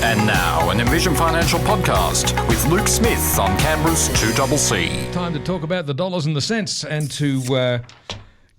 And now, an Envision Financial podcast with Luke Smith on Canberra's 2CC. Time to talk about the dollars and the cents, and to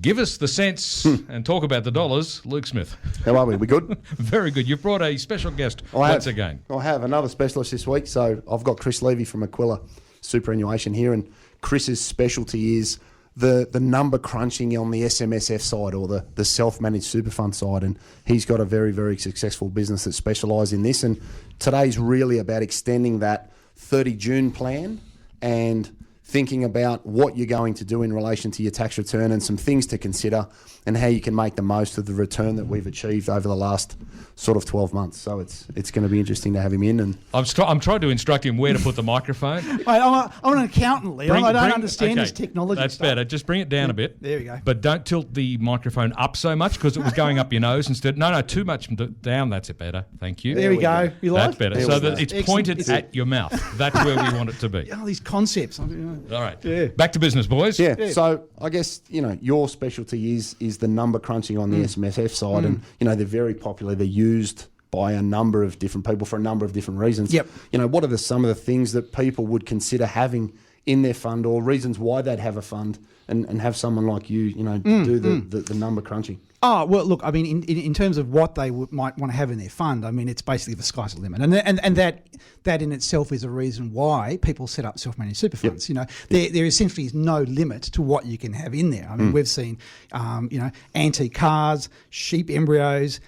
give us the cents and talk about the dollars, Luke Smith. How are we? We good? Very good. You've brought a special guest once again. I have another specialist this week. So I've got Chris Levy from Aquila Superannuation here, and Chris's specialty is the number crunching on the SMSF side, or the self-managed super fund side, and he's got a very, very successful business that specialises in this. And today's really about extending that 30 June plan and thinking about what you're going to do in relation to your tax return and some things to consider and how you can make the most of the return that we've achieved over the last sort of 12 months. So it's going to be interesting to have him in. And I'm trying to instruct him where to put the microphone. I'm an accountant, Leon. I don't understand this technology That's stuff. better. Just bring it down a bit. There we go. But don't tilt the microphone up so much, because it was going up your nose instead. No, too much down. That's it better. Thank you. There we go. You like? That's better. There So we that go. it's pointed at your mouth. That's where we want it to be. Oh, these concepts. All right. Yeah. Back to business, boys. Yeah. So I guess, your specialty is the number crunching on the SMSF side, and they're very popular. They're used by a number of different people for a number of different reasons. Yep. What are some of the things that people would consider having in their fund, or reasons why they'd have a fund and have someone like you, do the number crunching? Oh, well, look, I mean, in terms of what they might want to have in their fund, I mean, it's basically the sky's the limit. And that in itself is a reason why people set up self-managed super funds. Yep. There essentially is no limit to what you can have in there. I mean, we've seen, antique cars, sheep embryos,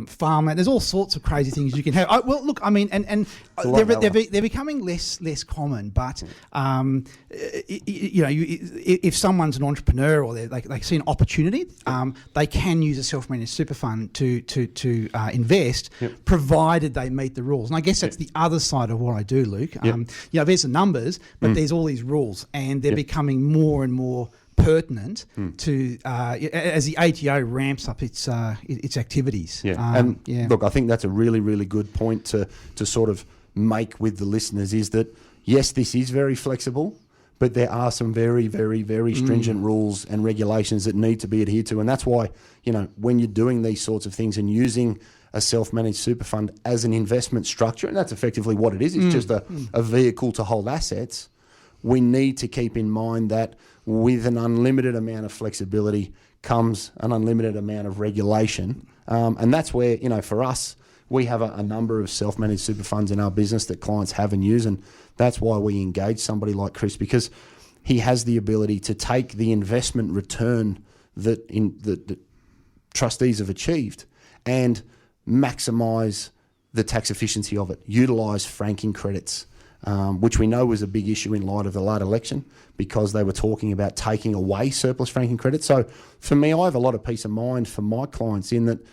farmland. There's all sorts of crazy things you can have. Well, look, I mean, and they're becoming less common. But if someone's an entrepreneur or they see an opportunity, they can use a self-managed super fund to invest, provided they meet the rules. And I guess that's the other side of what I do, Luke. There's the numbers, but there's all these rules, and they're becoming more and more pertinent to as the ATO ramps up its activities. Look, I think that's a really, really good point to sort of make with the listeners, is that yes, this is very flexible, but there are some very, very, very stringent rules and regulations that need to be adhered to. And that's why, when you're doing these sorts of things and using a self-managed super fund as an investment structure, and that's effectively what it is, it's just a vehicle to hold assets, we need to keep in mind that with an unlimited amount of flexibility comes an unlimited amount of regulation. And that's where, for us, we have a number of self-managed super funds in our business that clients have and use, and that's why we engage somebody like Chris, because he has the ability to take the investment return that the trustees have achieved and maximise the tax efficiency of it, utilise franking credits, which we know was a big issue in light of the late election, because they were talking about taking away surplus franking credits. So for me, I have a lot of peace of mind for my clients in that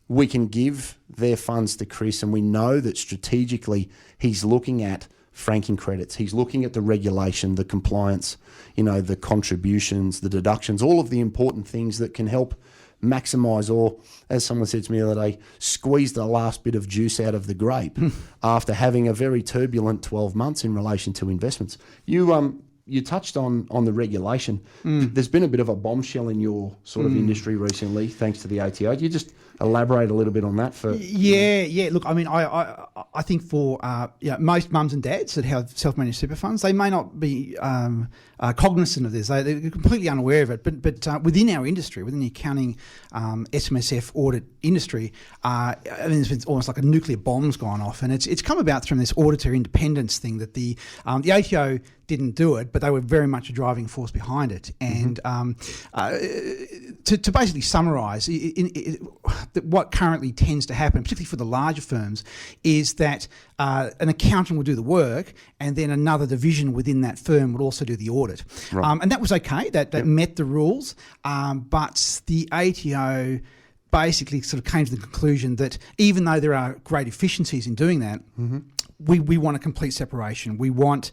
we can give their funds to Chris, and we know that strategically he's looking at franking credits. He's looking at the regulation, the compliance, the contributions, the deductions, all of the important things that can help maximise, or, as someone said to me the other day, squeeze the last bit of juice out of the grape after having a very turbulent 12 months in relation to investments. You touched on the regulation. There's been a bit of a bombshell in your sort of industry recently, thanks to the ATO. Do you just elaborate a little bit on that? Look, I mean, I think for most mums and dads that have self-managed super funds, they may not be cognizant of this. They're completely unaware of it. But within our industry, within the accounting SMSF audit industry, there's been almost like a nuclear bomb's gone off, and it's come about from this auditor independence thing that the ATO didn't do it, but they were very much a driving force behind it. And to basically summarise, what currently tends to happen, particularly for the larger firms, is that an accountant will do the work, and then another division within that firm would also do the audit. Right. And that was okay. That met the rules, but the ATO basically sort of came to the conclusion that even though there are great efficiencies in doing that, we want a complete separation. We want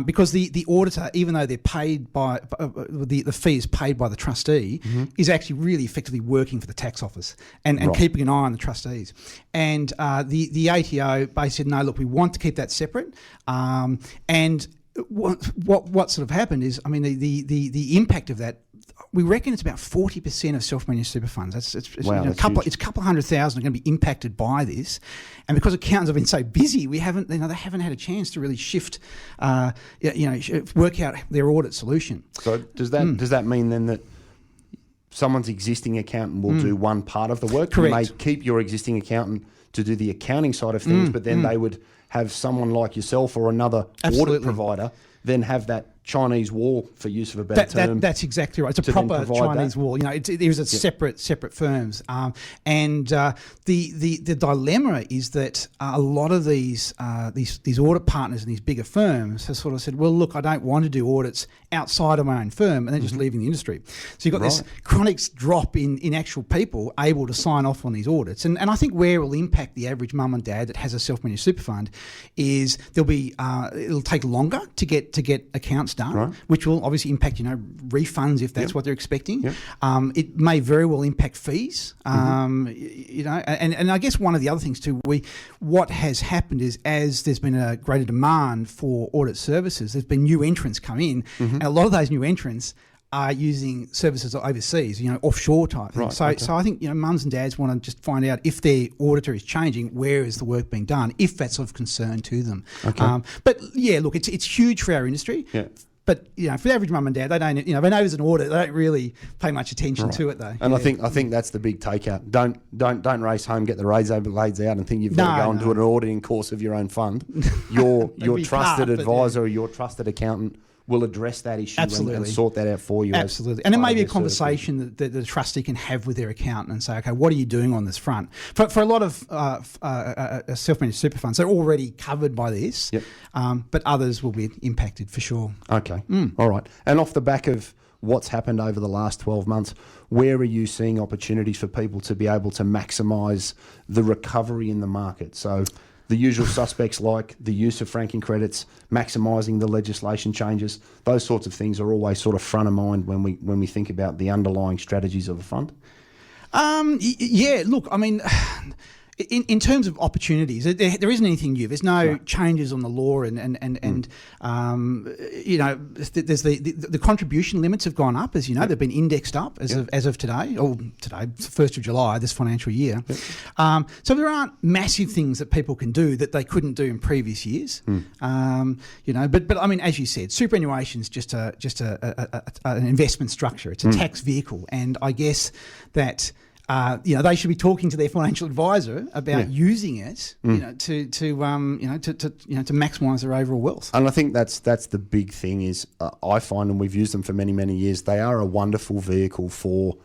because the auditor, even though they're paid by the fee is paid by the trustee, is actually really effectively working for the tax office and keeping an eye on the trustees. And the ATO basically said, no, look, we want to keep that separate. And what sort of happened is, I mean, the impact of that we reckon it's about 40% of self-managed super funds. It's Wow, a couple of 100,000 are going to be impacted by this, and because accountants have been so busy, they haven't had a chance to really shift, work out their audit solution. So does that mean then that someone's existing accountant will do one part of the work? Correct. You may keep your existing accountant to do the accounting side of things, but then they would have someone like yourself or another Absolutely. audit provider then have that Chinese wall, for use of a better term. That's exactly right. It's a to then proper provide Chinese that. wall. There's a separate firms, and the dilemma is that a lot of these audit partners and these bigger firms have sort of said, well, look, I don't want to do audits outside of my own firm, and they're just leaving the industry. So you've got this chronic drop in actual people able to sign off on these audits, and I think where it will impact the average mum and dad that has a self-managed super fund is it'll take longer to get accounts done, which will obviously impact refunds if that's what they're expecting. It may very well impact fees, and I guess one of the other things too, what has happened is as there's been a greater demand for audit services, there's been new entrants come in, and a lot of those new entrants are using services overseas, offshore type things. So I think mums and dads want to just find out if their auditor is changing, where is the work being done, if that's of concern to them. But yeah, look, it's huge for our industry. Yeah. But for the average mum and dad, they don't. They know there's an audit. They don't really pay much attention to it, though. And I think that's the big takeout. Don't race home, get the razor blades out, and think you've got to go and do an auditing course of your own fund. Your trusted advisor or your trusted accountant will address that issue and sort that out for you. Absolutely. And it may be a conversation that the trustee can have with their accountant and say, okay, what are you doing on this front? For a lot of self-managed super funds, they're already covered by this, but others will be impacted for sure. Okay. All right. And off the back of what's happened over the last 12 months, where are you seeing opportunities for people to be able to maximise the recovery in the market? So the usual suspects like the use of franking credits, maximising the legislation changes, those sorts of things are always sort of front of mind when we think about the underlying strategies of a fund. Yeah, look, I mean, in terms of opportunities, there isn't anything new. There's no changes on the law, and there's the contribution limits have gone up, as you know, they've been indexed up as of today, or today, 1st of July, this financial year. So there aren't massive things that people can do that they couldn't do in previous years. But I mean, as you said, superannuation is just an investment structure. It's a tax vehicle, and I guess that. They should be talking to their financial advisor about using it, to maximise their overall wealth. And I think that's the big thing is I find, and we've used them for many, many years, they are a wonderful vehicle for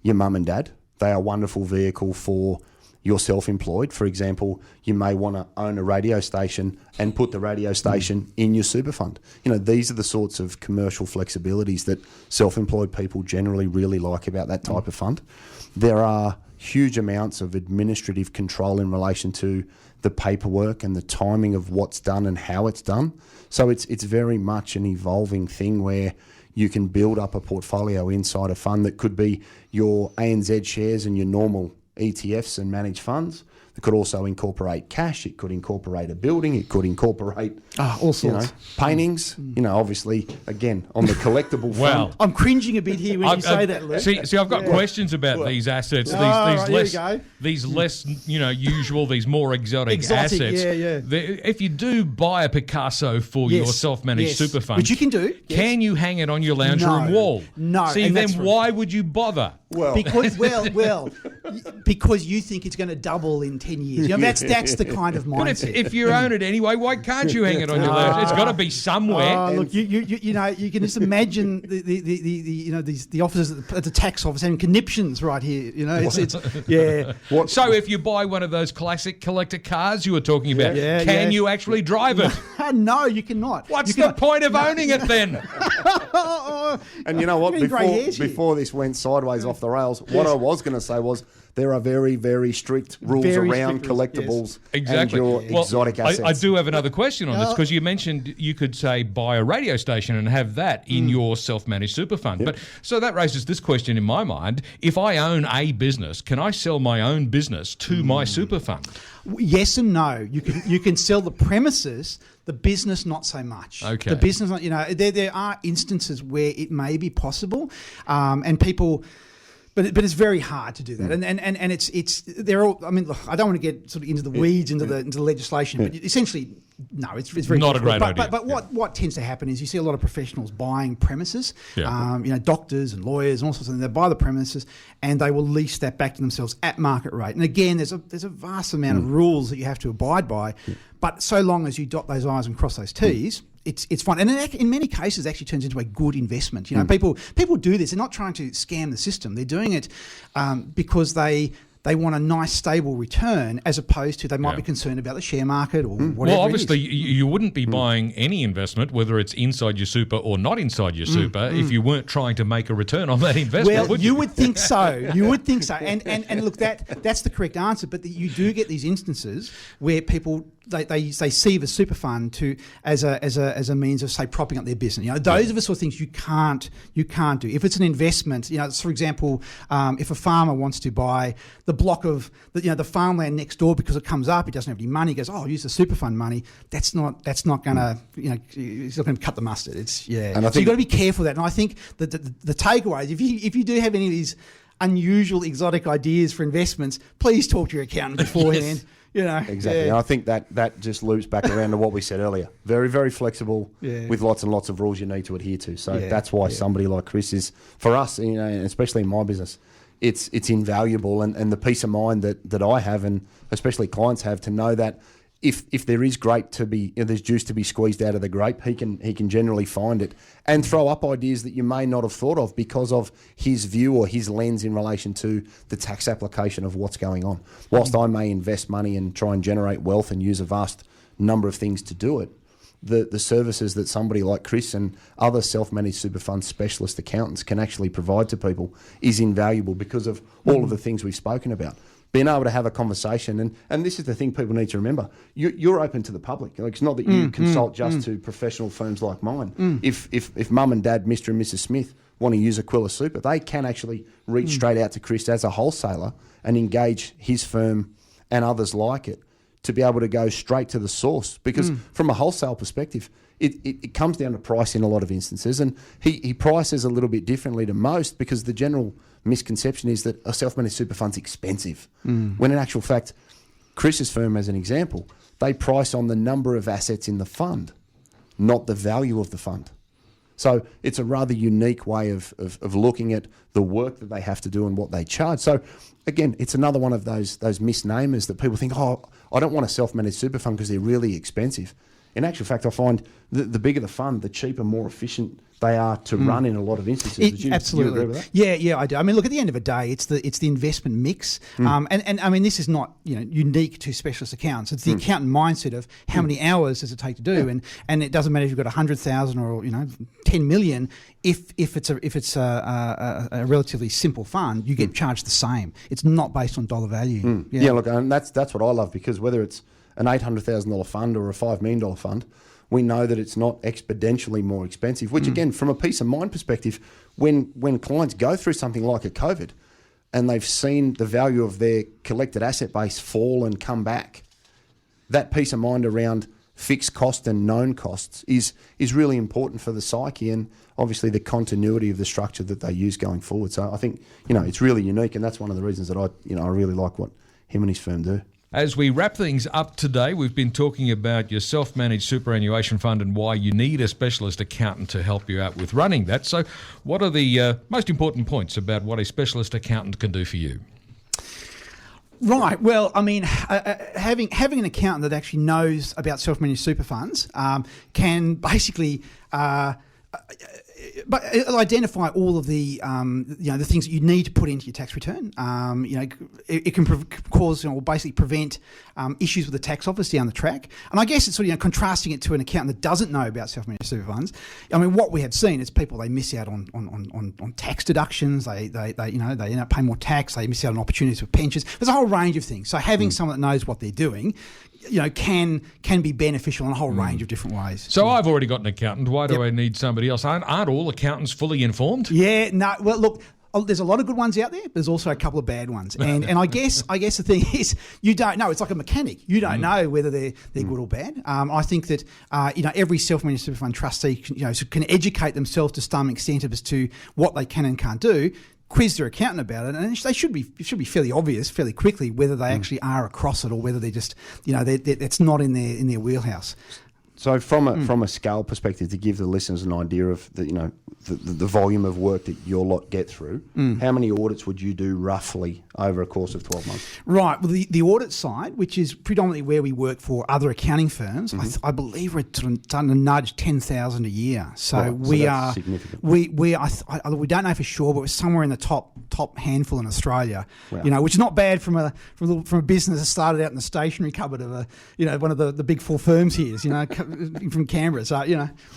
your mum and dad. They are a wonderful vehicle for your self-employed. For example, you may want to own a radio station and put the radio station in your super fund. These are the sorts of commercial flexibilities that self-employed people generally really like about that type of fund. There are huge amounts of administrative control in relation to the paperwork and the timing of what's done and how it's done. So it's very much an evolving thing where you can build up a portfolio inside a fund that could be your ANZ shares and your normal ETFs and managed funds. It could also incorporate cash. It could incorporate a building. It could incorporate all sorts, paintings. Obviously, again on the collectible front. I'm cringing a bit here when you say that, Luke. See, I've got questions about these assets. These less, usual, these more exotic assets. If you do buy a Picasso for your self-managed super fund, which you can do, can you hang it on your lounge room wall? No. See, then why would you bother? Because you think it's going to double in 10 years. That's the kind of mindset. But if you own it anyway, why can't you hang it on your lounge? It's got to be somewhere. Look, you can just imagine the officers at the tax office having conniptions right here. So if you buy one of those classic collector cars you were talking about, can you actually drive it? No, you cannot. What's the point of owning it then? And you know what? Before this went sideways off the the rails. What I was going to say was there are very, very strict rules around collectibles and your exotic assets. I do have another question on this, because you mentioned you could, say, buy a radio station and have that in your self-managed super fund. But so that raises this question in my mind. If I own a business, can I sell my own business to my super fund? Yes and no. You can sell the premises, the business not so much. Okay. The business, there are instances where it may be possible, and people. But it's very hard to do that, and it's they're all. I mean, look, I don't want to get sort of into the weeds, into the legislation, but essentially, no, it's very not difficult. a great idea. But what tends to happen is you see a lot of professionals buying premises, doctors and lawyers and all sorts of things. They buy the premises and they will lease that back to themselves at market rate. And again, there's a vast amount of rules that you have to abide by, but so long as you dot those I's and cross those T's. It's fine, and in many cases, it actually turns into a good investment. People do this. They're not trying to scam the system. They're doing it because they want a nice, stable return, as opposed to they might be concerned about the share market or whatever. Well, obviously, you wouldn't be buying any investment, whether it's inside your super or not inside your super, if you weren't trying to make a return on that investment. Well, would you would think so. You would think so. And look, that's the correct answer. But you do get these instances where people. They see the super fund as a means of, say, propping up their business. Those are the sort of things you can't do. If it's an investment, for example, if a farmer wants to buy the block of the farmland next door because it comes up, he doesn't have any money. He goes, I'll use the super fund money. That's not going to it's not going to cut the mustard. And so you've got to be careful of that. And I think that the takeaway is if you do have any of these unusual exotic ideas for investments, please talk to your accountant beforehand. Exactly. And I think that just loops back around to what we said earlier. Very, very flexible with lots and lots of rules you need to adhere to. So that's why somebody like Chris is, for us, and especially in my business, it's invaluable. And the peace of mind that I have, and especially clients have, to know that if there is grape to be, there's juice to be squeezed out of the grape, he can generally find it and throw up ideas that you may not have thought of because of his view or his lens in relation to the tax application of what's going on. Whilst I may invest money and try and generate wealth and use a vast number of things to do it, the services that somebody like Chris and other self-managed super fund specialist accountants can actually provide to people is invaluable because of all of the things we've spoken about. Being able to have a conversation, and this is the thing people need to remember, you're open to the public. Like, it's not that you consult just to professional firms like mine. If mum and dad, Mr. and Mrs. Smith, want to use Aquila Super, they can actually reach straight out to Chris as a wholesaler and engage his firm and others like it to be able to go straight to the source. Because from a wholesale perspective, it comes down to price in a lot of instances, and he prices a little bit differently to most because the general misconception is that a self-managed super fund's expensive. When in actual fact, Chris's firm, as an example, they price on the number of assets in the fund, not the value of the fund. So it's a rather unique way of looking at the work that they have to do and what they charge. So again, it's another one of those misnomers that people think, I don't want a self-managed super fund because they're really expensive. In actual fact, I find the bigger the fund, the cheaper, more efficient they are to run in a lot of instances. Absolutely. Do you agree with that? Yeah, I do. I mean, look, at the end of the day, it's the investment mix, and I mean, this is not unique to specialist accountants. It's the accountant mindset of how many hours does it take to do, and it doesn't matter if you've got 100,000 or 10 million. If it's a relatively simple fund, you get charged the same. It's not based on dollar value. Yeah, look, and that's what I love, because whether it's an $800,000 fund or a $5 million fund, we know that it's not exponentially more expensive, which again, from a peace of mind perspective, when clients go through something like a COVID and they've seen the value of their collected asset base fall and come back, that peace of mind around fixed cost and known costs is really important for the psyche and obviously the continuity of the structure that they use going forward. So I think, it's really unique, and that's one of the reasons that I really like what him and his firm do. As we wrap things up today, we've been talking about your self-managed superannuation fund and why you need a specialist accountant to help you out with running that. So what are the most important points about what a specialist accountant can do for you? Right. Well, I mean, having an accountant that actually knows about self-managed super funds can basically But it'll identify all of the the things that you need to put into your tax return. It can cause or basically prevent issues with the tax office down the track. And I guess it's sort of contrasting it to an accountant that doesn't know about self-managed super funds. I mean, what we have seen is people, they miss out on tax deductions. They end up paying more tax. They miss out on opportunities for pensions. There's a whole range of things. So having someone that knows what they're doing, can be beneficial in a whole range of different ways. So I've already got an accountant. Why do I need somebody else? Aren't all accountants fully informed? Yeah, no. Well, look, there's a lot of good ones out there. There's also a couple of bad ones, and I guess the thing is, you don't know. It's like a mechanic. You don't know whether they're good or bad. I think that every self-managed super fund trustee can educate themselves to some extent as to what they can and can't do. Quiz their accountant about it, and it should be fairly obvious fairly quickly whether they actually are across it or whether they're just that's not in their wheelhouse. So from a scale perspective, to give the listeners an idea of the volume of work that your lot get through, how many audits would you do roughly over a course of 12 months? Right. Well, the audit side, which is predominantly where we work for other accounting firms, I believe we're starting to nudge 10,000 a year. So we are significant. We don't know for sure, but we're somewhere in the top handful in Australia. Wow. Which is not bad from a business that started out in the stationery cupboard of one of the big four firms here. From Canberra, so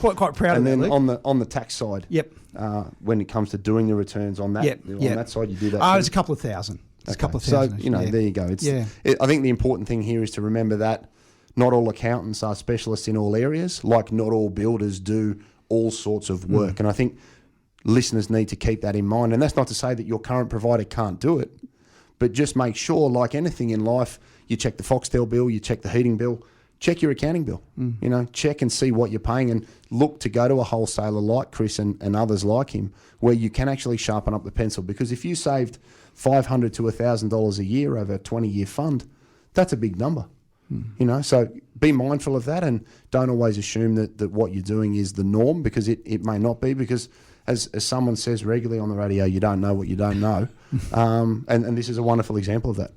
quite proud of that. And then on the tax side, yep. When it comes to doing the returns on that that side, you do that. It's a couple of thousand. It's a couple of thousand. So there you go. I think the important thing here is to remember that not all accountants are specialists in all areas. Like not all builders do all sorts of work, and I think listeners need to keep that in mind. And that's not to say that your current provider can't do it, but just make sure, like anything in life, you check the Foxtel bill, you check the heating bill. Check your accounting bill, check and see what you're paying, and look to go to a wholesaler like Chris and others like him where you can actually sharpen up the pencil, because if you saved $500 to $1,000 a year over a 20-year fund, that's a big number, so be mindful of that, and don't always assume that what you're doing is the norm, because it may not be, because as someone says regularly on the radio, you don't know what you don't know, and this is a wonderful example of that.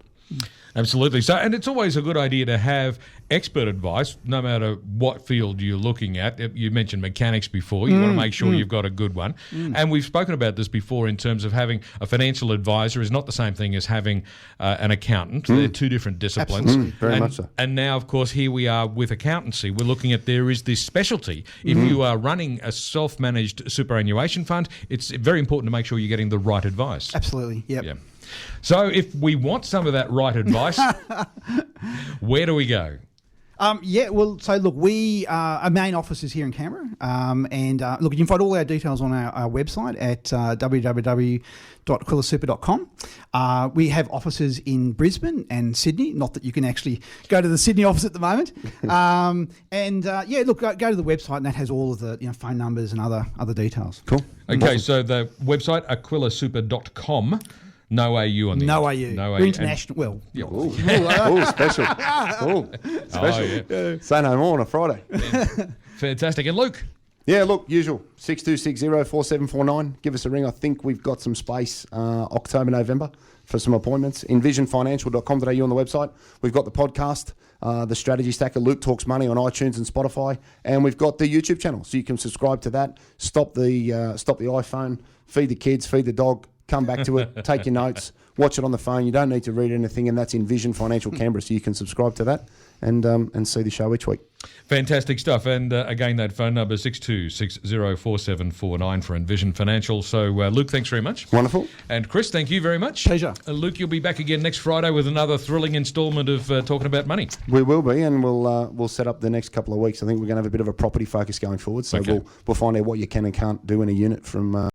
Absolutely. So, and it's always a good idea to have expert advice, no matter what field you're looking at. You mentioned mechanics before. You want to make sure you've got a good one. And we've spoken about this before in terms of having a financial advisor is not the same thing as having an accountant. They're two different disciplines. Very much so. And now, of course, here we are with accountancy. We're looking at there is this specialty. If you are running a self-managed superannuation fund, it's very important to make sure you're getting the right advice. Absolutely. Yep. Yeah. So if we want some of that right advice, where do we go? So look, our main office is here in Canberra, and look, you can find all our details on our website at www.quillasuper.com. We have offices in Brisbane and Sydney, not that you can actually go to the Sydney office at the moment. Go to the website, and that has all of the phone numbers and other details. Cool. Okay, so the website, aquilasuper.com. No AU on the No end. AU. We're international. Well, yeah. Special. Special. Yeah. Say no more on a Friday. Yeah. Fantastic. And Luke? Yeah, look, usual, 6260-4749. Give us a ring. I think we've got some space October, November for some appointments. Envisionfinancial.com.au on the website. We've got the podcast, the Strategy Stacker, Luke Talks Money on iTunes and Spotify. And we've got the YouTube channel, so you can subscribe to that. Stop the iPhone, feed the kids, feed the dog. Come back to it, take your notes, watch it on the phone. You don't need to read anything, and that's Envision Financial Canberra, so you can subscribe to that and see the show each week. Fantastic stuff. And again, that phone number 62604749 for Envision Financial. So, Luke, thanks very much. Wonderful. And Chris, thank you very much. Pleasure. Luke, you'll be back again next Friday with another thrilling instalment of Talking About Money. We will be, and we'll set up the next couple of weeks. I think we're going to have a bit of a property focus going forward, so we'll find out what you can and can't do in a unit from